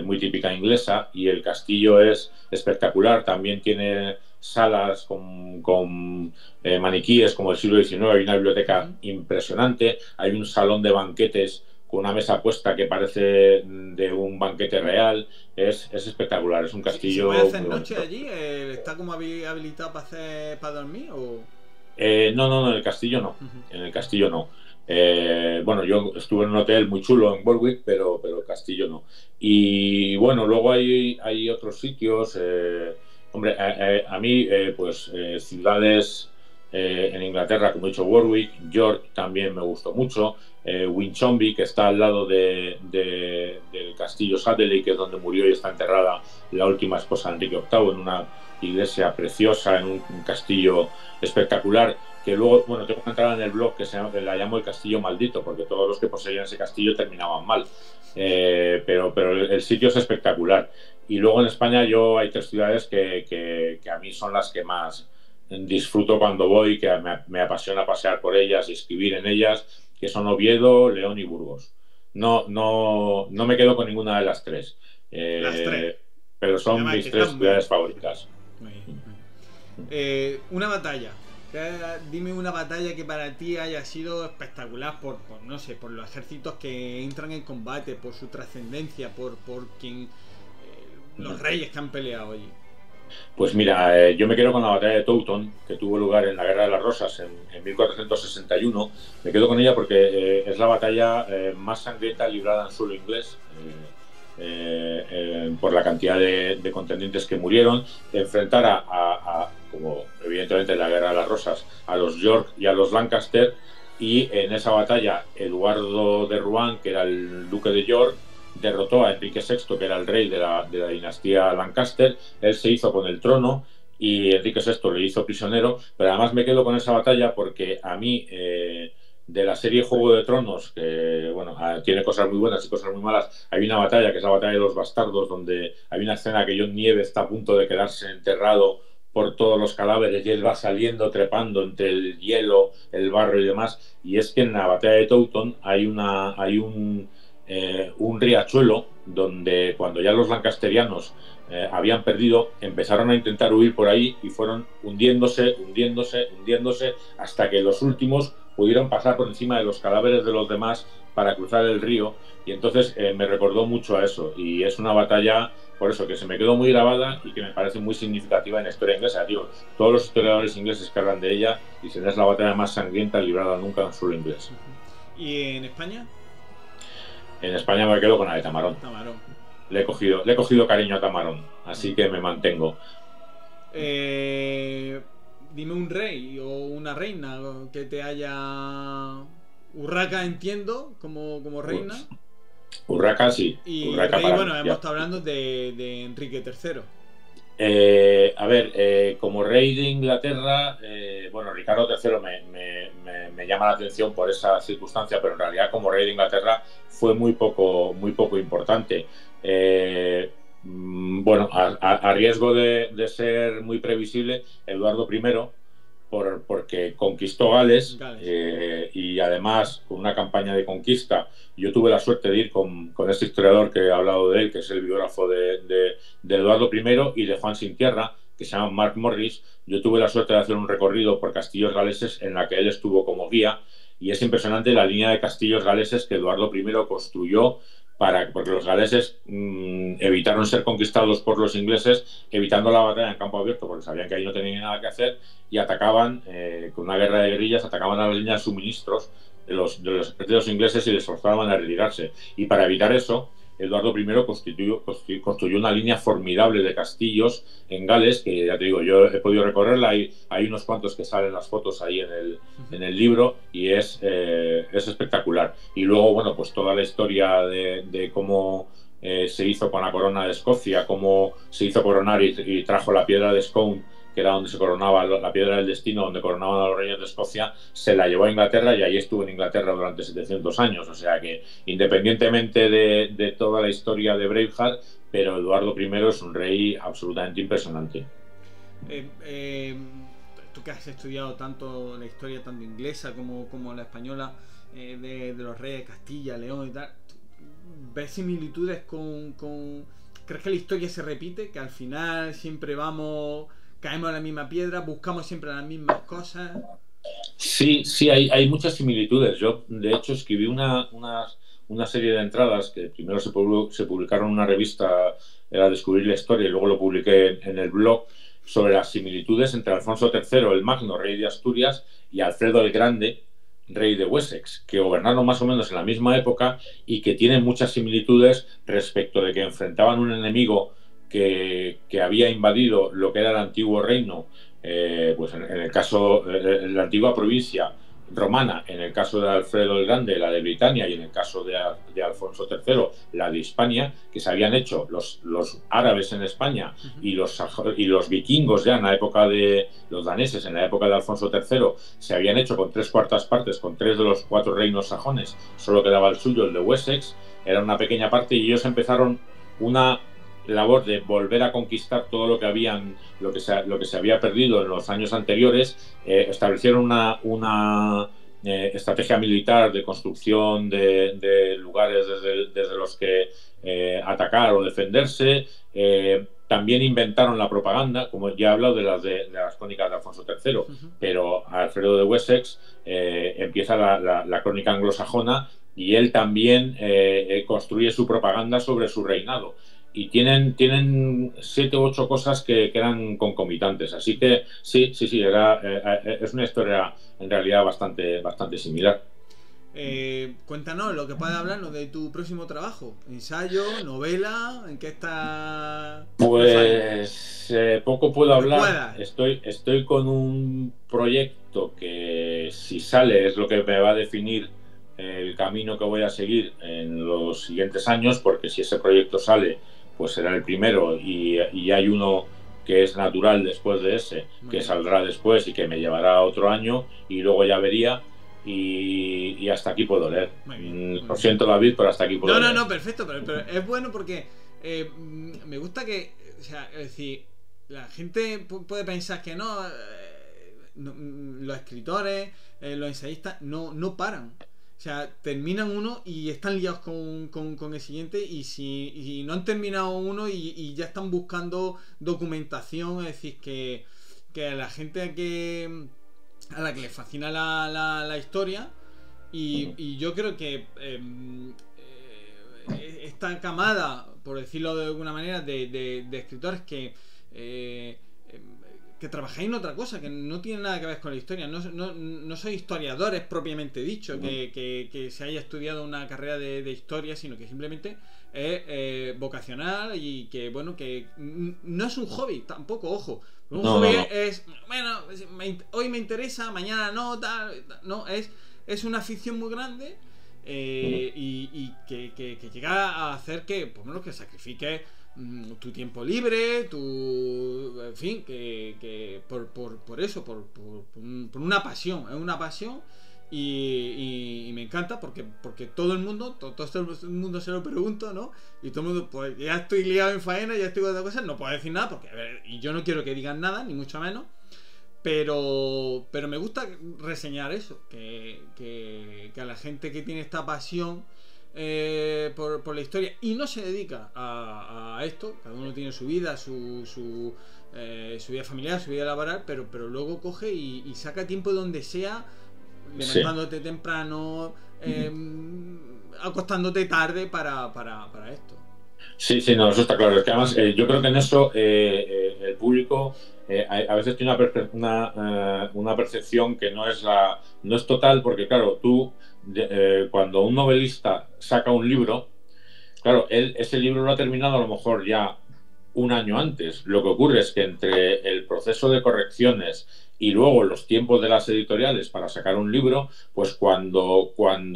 muy típica inglesa, y el castillo es espectacular. También tiene salas con maniquíes como del siglo XIX, hay una biblioteca impresionante, hay un salón de banquetes con una mesa puesta que parece de un banquete real. Es espectacular, es un castillo. ¿Se puede hacer noche allí? ¿Está como habilitado para dormir? ¿O? No, en el castillo no. En el castillo no. Bueno, yo estuve en un hotel muy chulo en Warwick, pero el castillo no. Y bueno, luego hay otros sitios. Hombre, a mí, pues ciudades en Inglaterra, como he dicho, Warwick, York también me gustó mucho. Winchombe, que está al lado del castillo Sudley, que es donde murió y está enterrada la última esposa de Enrique VIII, en una iglesia preciosa, en un castillo espectacular, que luego, bueno, tengo que entrar en el blog que la llamo el castillo maldito, porque todos los que poseían ese castillo terminaban mal. Pero el sitio es espectacular. Y luego en España hay 3 ciudades que a mí son las que más disfruto cuando voy, que me apasiona pasear por ellas y escribir en ellas, que son Oviedo, León y Burgos. No me quedo con ninguna de las 3. Las 3. Pero son mis 3 ciudades favoritas. Muy bien. Una batalla. Dime una batalla que para ti haya sido espectacular no sé, por los ejércitos que entran en combate, por su trascendencia, por los reyes que han peleado allí. Pues mira, yo me quedo con la batalla de Towton, que tuvo lugar en la Guerra de las Rosas en 1461. Me quedo con ella porque es la batalla más sangrienta librada en suelo inglés, por la cantidad de contendientes que murieron. Enfrentar como evidentemente en la Guerra de las Rosas, a los York y a los Lancaster, y en esa batalla Eduardo de Rohan, que era el duque de York, derrotó a Enrique VI, que era el rey de la dinastía Lancaster. Él se hizo con el trono y Enrique VI le hizo prisionero. Pero además me quedo con esa batalla porque a mí, de la serie Juego de Tronos, que bueno, tiene cosas muy buenas y cosas muy malas, hay una batalla que es la batalla de los bastardos, donde hay una escena que Jon Nieve está a punto de quedarse enterrado por todos los cadáveres y él va saliendo, trepando entre el hielo, el barro y demás. Y es que en la batalla de Towton hay un riachuelo donde, cuando ya los lancasterianos habían perdido, empezaron a intentar huir por ahí y fueron hundiéndose hasta que los últimos pudieron pasar por encima de los cadáveres de los demás para cruzar el río. Y entonces me recordó mucho a eso, y es una batalla, por eso, que se me quedó muy grabada y que me parece muy significativa en la historia inglesa. Tío, todos los historiadores ingleses que hablan de ella dicen que es la batalla más sangrienta librada nunca en suelo inglés. ¿Y en España? En España me quedo con la de Tamarón. Le he cogido cariño a Tamarón, así que me mantengo. Dime un rey o una reina que te haya... Urraca, entiendo, como reina. Urraca sí. Y Urraca rey, bueno, hemos estado hablando de Enrique III. A ver, como rey de Inglaterra, bueno, Ricardo III me llama la atención por esa circunstancia, pero en realidad como rey de Inglaterra fue muy poco importante. Bueno, a riesgo de ser muy previsible, Eduardo I, porque conquistó Gales, Gales. y además con una campaña de conquista. Yo tuve la suerte de ir con este historiador que he hablado de él, que es el biógrafo de Eduardo I y de Juan Sin Tierra, que se llama Mark Morris. Yo tuve la suerte de hacer un recorrido por castillos galeses en la que él estuvo como guía, y es impresionante la línea de castillos galeses que Eduardo I construyó porque los galeses evitaron ser conquistados por los ingleses, evitando la batalla en campo abierto, porque sabían que ahí no tenían nada que hacer, y atacaban, con una guerra de guerrillas, atacaban a las líneas de suministros de los ejércitos ingleses y les forzaban a retirarse. Y para evitar eso, Eduardo I construyó una línea formidable de castillos en Gales, que ya te digo, yo he podido recorrerla, hay unos cuantos que salen las fotos ahí en el libro, y es espectacular. Y luego, bueno, pues toda la historia de cómo se hizo con la corona de Escocia, cómo se hizo coronar y trajo la piedra de Scone, que era donde se coronaba la piedra del destino, donde coronaban a los reyes de Escocia, se la llevó a Inglaterra y ahí estuvo en Inglaterra durante 700 años. O sea que, independientemente de toda la historia de Braveheart, pero Eduardo I es un rey absolutamente impresionante. Tú que has estudiado tanto la historia, tanto inglesa como la española, de los reyes de Castilla, León y tal, ¿ves similitudes ¿Crees que la historia se repite? Que al final siempre caemos en la misma piedra, buscamos siempre las mismas cosas. Sí, hay muchas similitudes. Yo, de hecho, escribí una serie de entradas que primero se publicaron en una revista, era Descubrir la Historia, y luego lo publiqué en el blog, sobre las similitudes entre Alfonso III, el Magno, rey de Asturias, y Alfredo el Grande, rey de Wessex, que gobernaron más o menos en la misma época y que tienen muchas similitudes respecto de que enfrentaban un enemigo que había invadido lo que era el antiguo reino, pues en el caso, la antigua provincia romana, en el caso de Alfredo el Grande, la de Britania, y en el caso de Alfonso III, la de Hispania, que se habían hecho los árabes en España y los vikingos ya en la época de los daneses, en la época de Alfonso III, se habían hecho con 3/4 partes, con 3 de los 4 reinos sajones, solo quedaba el suyo, el de Wessex, era una pequeña parte, y ellos empezaron una labor de volver a conquistar todo lo que se había perdido en los años anteriores. Establecieron una estrategia militar de construcción de lugares desde los que atacar o defenderse. También inventaron la propaganda, como ya he hablado de las crónicas de Alfonso III, pero Alfredo de Wessex empieza la crónica anglosajona, y él también construye su propaganda sobre su reinado. Y tienen 7 u 8 cosas que eran concomitantes. Así que sí, es una historia en realidad bastante similar. Cuéntanos lo que puedes hablarnos de tu próximo trabajo. ¿Ensayo? ¿Novela? ¿En qué está? Pues poco puedo hablar. Estoy con un proyecto que, si sale, es lo que me va a definir el camino que voy a seguir en los siguientes años, porque si ese proyecto sale, pues será el primero, y hay uno que es natural después de ese, que saldrá después y que me llevará otro año, y luego ya vería, y hasta aquí puedo leer. Lo siento, David, pero hasta aquí puedo leer. No, perfecto, pero es bueno porque me gusta que, o sea, es decir, la gente puede pensar que los escritores, los ensayistas no paran. O sea, terminan uno y están liados con el siguiente, y no han terminado uno y ya están buscando documentación. Es decir, que a la gente a la que le fascina la historia, y yo creo que esta camada, por decirlo de alguna manera, de escritores que trabajáis en otra cosa, que no tiene nada que ver con la historia, no sois historiadores propiamente dicho, que se haya estudiado una carrera de historia, sino que simplemente es vocacional, y que, bueno, que no es un hobby tampoco, ojo. Un hobby es, bueno, hoy me interesa, mañana no, tal, no, es una afición muy grande, y que llega a hacer que, por lo menos, que sacrifiques tu tiempo libre, en fin, que por eso, por una pasión, es una pasión. Y me encanta porque todo el mundo el mundo se lo pregunto, ¿no? Y todo el mundo, pues ya estoy liado en faena, ya estoy con otras cosas, no puedo decir nada porque, a ver, y yo no quiero que digan nada, ni mucho menos. Pero me gusta reseñar eso, que a la gente que tiene esta pasión por la historia y no se dedica a esto, cada uno tiene su vida, su vida familiar, su vida laboral, pero luego coge y saca tiempo donde sea, levantándote temprano, acostándote tarde para esto. Sí, no, eso está claro. Es que además yo creo que en eso el público a veces tiene una percepción que no es total, porque claro, tú cuando un novelista saca un libro, claro, ese libro lo ha terminado a lo mejor ya un año antes. Lo que ocurre es que entre el proceso de correcciones y luego los tiempos de las editoriales para sacar un libro, pues cuando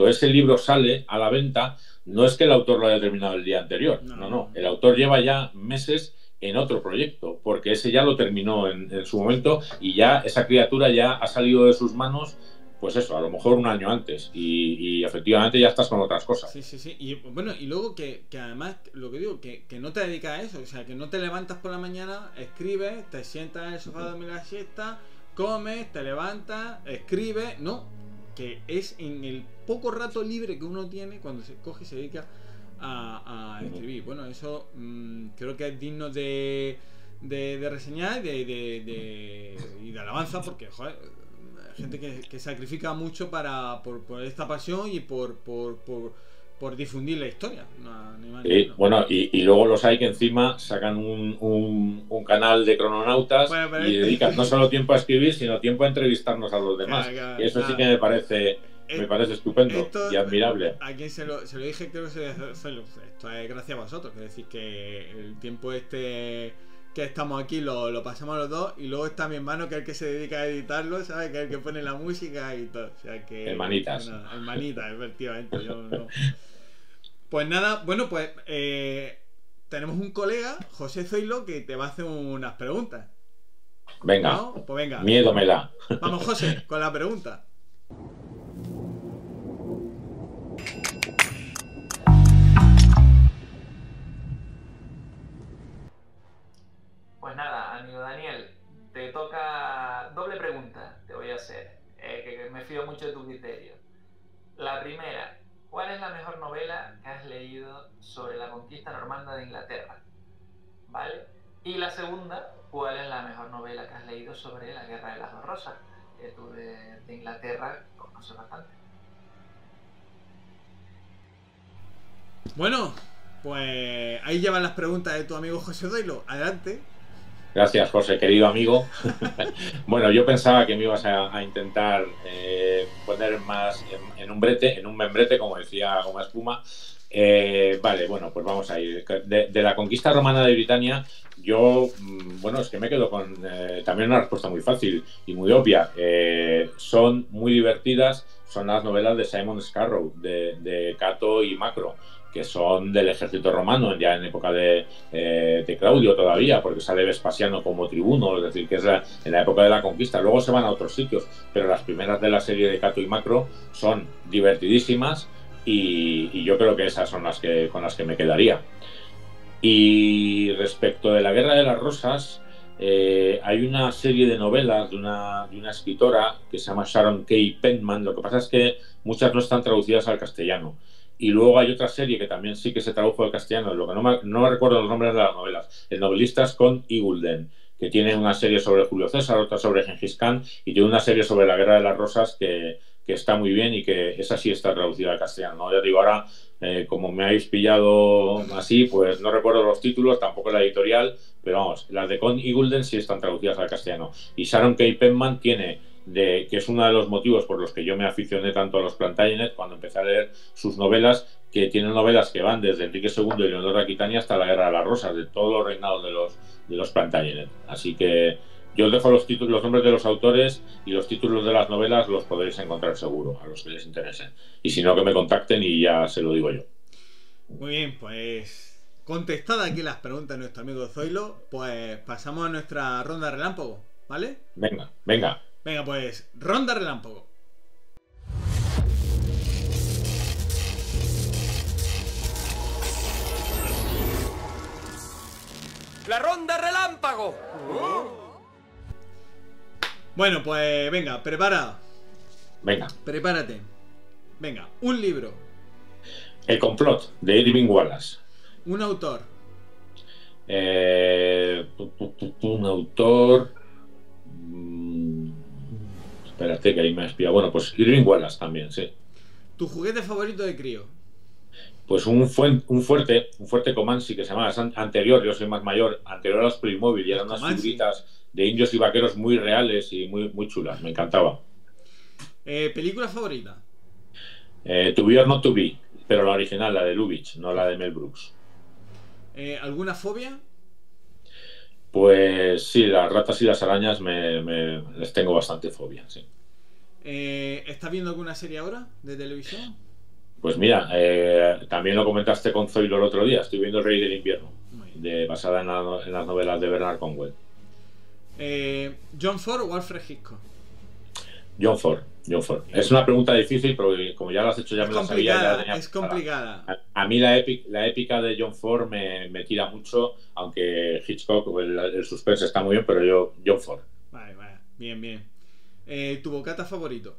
ese libro sale a la venta, no es que el autor lo haya terminado el día anterior, no. El autor lleva ya meses en otro proyecto, porque ese ya lo terminó en su momento y ya esa criatura ya ha salido de sus manos, pues eso, a lo mejor un año antes y efectivamente ya estás con otras cosas. Sí. Y bueno, y luego que además, lo que digo, que no te dedicas a eso, o sea, que no te levantas por la mañana, escribes, te sientas en el sofá a dormir la siesta, comes, te levantas, escribes, no, que es en el poco rato libre que uno tiene cuando se coge y se dedica a escribir. Bueno, eso creo que es digno de reseñar y de alabanza, porque, joder, gente que sacrifica mucho por esta pasión y por difundir la historia. Bueno, y luego los hay que encima sacan un canal de crononautas y dedican no solo tiempo a escribir, sino tiempo a entrevistarnos a los demás. Y eso sí que me parece estupendo y admirable. A quien se lo dije, creo que esto es gracias a vosotros. Es decir, que el tiempo que estamos aquí lo pasamos los dos, y luego está mi hermano, que es el que se dedica a editarlo, ¿sabes? Que es el que pone la música y todo. O sea que, hermanitas. Bueno, hermanitas, efectivamente. Yo no. Pues nada, bueno, pues tenemos un colega, José Zoilo, que te va a hacer unas preguntas. Venga, ¿no? Pues venga. Miedo me da. Vamos, José, con la pregunta. Pues nada, amigo Daniel, te toca doble pregunta, te voy a hacer, que me fío mucho de tu criterio. La primera, ¿cuál es la mejor novela que has leído sobre la conquista normanda de Inglaterra? ¿Vale? Y la segunda, ¿cuál es la mejor novela que has leído sobre la Guerra de las Dos Rosas? Que tú de Inglaterra conoces bastante. Bueno, pues ahí llevan las preguntas de tu amigo José Zoilo. Adelante. Gracias, José, querido amigo. Bueno, yo pensaba que me ibas a intentar poner más en un membrete, como decía Goma Espuma. Vale, bueno, pues vamos a ir. De la conquista romana de Britania, yo, bueno, es que me quedo con también una respuesta muy fácil y muy obvia. Son muy divertidas, son las novelas de Simon Scarrow, de Cato y Macro, que son del ejército romano, ya en época de Claudio todavía, porque sale Vespasiano como tribuno, es decir, que es en la época de la conquista. Luego se van a otros sitios, pero las primeras de la serie de Cato y Macro son divertidísimas y yo creo que esas son con las que me quedaría. Y respecto de la Guerra de las Rosas, hay una serie de novelas de una escritora que se llama Sharon K. Penman. Lo que pasa es que muchas no están traducidas al castellano. Y luego hay otra serie que también sí que se tradujo al castellano, lo que no recuerdo los nombres de las novelas. El novelista es Con Igulden, que tiene una serie sobre Julio César, otra sobre Gengis Khan, y tiene una serie sobre la Guerra de las Rosas que está muy bien y que esa sí está traducida al castellano, ¿no? Ya digo, ahora, como me habéis pillado así, pues no recuerdo los títulos, tampoco la editorial, pero vamos, las de Con Igulden sí están traducidas al castellano. Y Sharon K. Penman tiene... que es uno de los motivos por los que yo me aficioné tanto a los Plantagenet cuando empecé a leer sus novelas, que tienen novelas que van desde Enrique II y Leonor de Aquitania hasta la Guerra de las Rosas, de todos los reinados de los Plantagenet. Así que Yo os dejo los títulos, los nombres de los autores y los títulos de las novelas los podréis encontrar seguro, a los que les interese. Y si no, que me contacten y ya se lo digo yo. Muy bien, pues contestadas aquí las preguntas de nuestro amigo Zoilo, pues pasamos a nuestra ronda relámpago, ¿vale? Venga, venga. Venga, pues ronda relámpago. ¡La ronda relámpago! Bueno, pues venga, Venga. prepárate. Venga, un libro, El complot, de Irving Wallace. un autor, Un autor... Espérate, que ahí me ha espiado. Bueno, pues Irving Wallace también, sí. tu juguete favorito de crío. Pues un fuerte Comanche que se llamaba anterior, yo soy más mayor, anterior a los Playmobil, y eran unas Comanche. figuritas de indios y vaqueros muy reales y muy chulas, me encantaba. Película favorita. To Be or Not To Be, pero la original, la de Lubitsch, no la de Mel Brooks. ¿Alguna fobia? Pues sí, las ratas y las arañas les tengo bastante fobia, sí. ¿Estás viendo alguna serie ahora de televisión? Pues mira, también lo comentaste con Zoilo el otro día, estoy viendo El Rey del Invierno, Muy bien. basada en las novelas de Bernard Cornwell. ¿John Ford o Alfred Hitchcock? John Ford. Es una pregunta difícil, pero como ya lo has hecho, ya Es me la sabía. Ya la tenía es preparada. complicada. A mí la épica de John Ford me tira mucho, aunque Hitchcock, el suspense está muy bien, pero John Ford. Vale, bien. ¿Tu bocata favorito?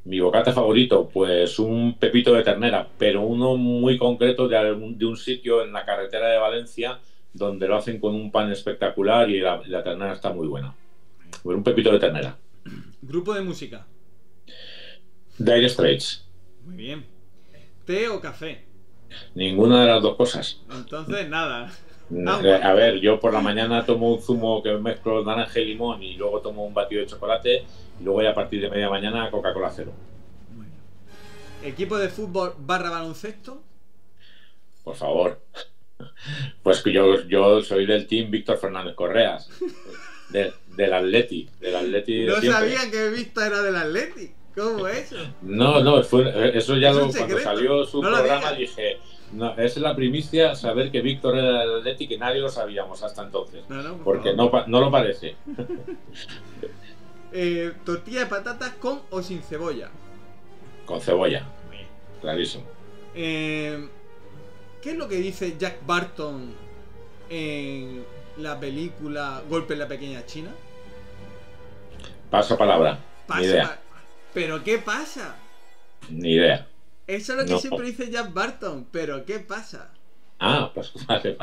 Mi bocata favorito, pues un pepito de ternera, pero uno muy concreto de un sitio en la carretera de Valencia, donde lo hacen con un pan espectacular y la ternera está muy buena. Un pepito de ternera. ¿Grupo de música? Dire Straits. Muy bien. ¿Té o café? Ninguna de las dos cosas. Entonces, nada. A ver, yo por la mañana tomo un zumo que mezclo naranja y limón y luego tomo un batido de chocolate y luego ya a partir de media mañana Coca-Cola cero. Bueno. ¿Equipo de fútbol / baloncesto? Por favor. Pues que yo soy del team Víctor Fernández Correas. Del Atleti. No sabía que Víctor era del Atleti. ¿Cómo es eso? No, eso ya cuando salió su no programa dije, no, es la primicia saber que Víctor era del Atleti, que nadie lo sabíamos hasta entonces. Porque no lo parece. ¿Tortilla de patatas con o sin cebolla? Con cebolla. Clarísimo. ¿Qué es lo que dice Jack Barton en la película Golpe en la Pequeña China? Paso palabra. Ni idea. ¿Pero qué pasa? Ni idea. Eso es lo que siempre dice Jack Barton. ¿Pero qué pasa? Ah, pues vale.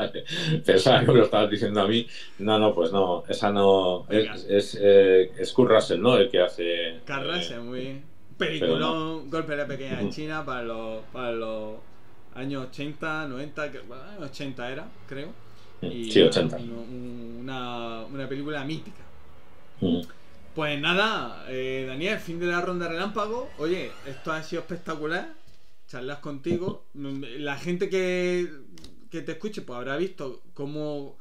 Pensaba que me lo estabas diciendo a mí. No, pues no. Esa no. Es Kurt Russell, ¿no? El que hace. Kurt Russell, muy bien. Peliculón, no. Golpe en la Pequeña China para los años 80, 90, 80 era, creo. Y sí, 80. Una película mítica. Pues nada, Daniel, fin de la ronda relámpago. Oye, esto ha sido espectacular. Charlas contigo. La gente que te escuche pues habrá visto cómo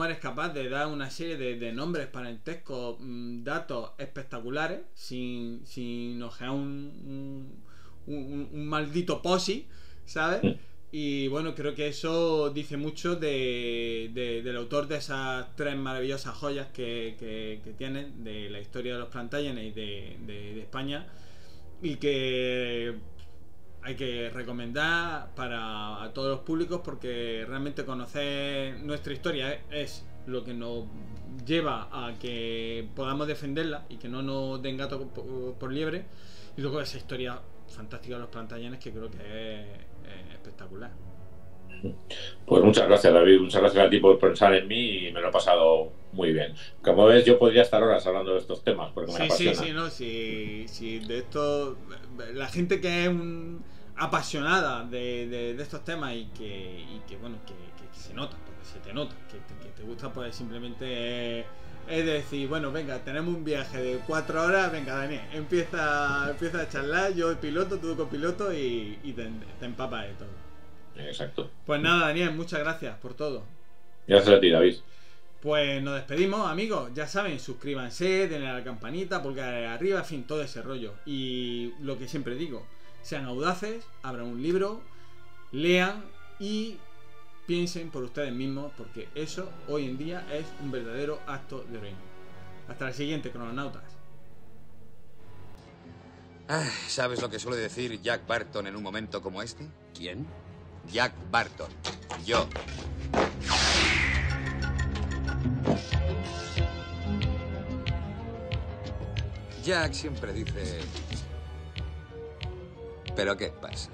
eres capaz de dar una serie de nombres parentescos, datos espectaculares, sin ojear un maldito posi, ¿sabes? Y bueno, creo que eso dice mucho del autor de esas 3 maravillosas joyas que tienen de la historia de los Plantagenets y de España, y que hay que recomendar a todos los públicos, porque realmente conocer nuestra historia es lo que nos lleva a que podamos defenderla y que no nos den gato por liebre, y luego esa historia fantástica de los Plantagenets que creo que es espectacular. Pues muchas gracias, David, muchas gracias a ti por pensar en mí y me lo he pasado muy bien. Como ves, yo podría estar horas hablando de estos temas porque me apasiona. Sí, de esto, la gente que es apasionada de estos temas y que bueno, que se nota, porque se te nota, que te gusta, pues simplemente es decir, bueno, venga, tenemos un viaje de 4 horas, venga, Daniel, empieza a charlar, yo el piloto, tú copiloto y te empapas de todo. Exacto. Pues nada, Daniel, muchas gracias por todo. Gracias a ti, David. Pues nos despedimos, amigos. Ya saben, suscríbanse, denle a la campanita, pulgar arriba, en fin, todo ese rollo. Y lo que siempre digo, sean audaces, abran un libro, lean y piensen por ustedes mismos, porque eso hoy en día es un verdadero acto de heroísmo. Hasta el siguiente, crononautas. ¿Sabes lo que suele decir Jack Barton en un momento como este? ¿Quién? Jack Barton. Yo. Jack siempre dice... ¿Pero qué pasa?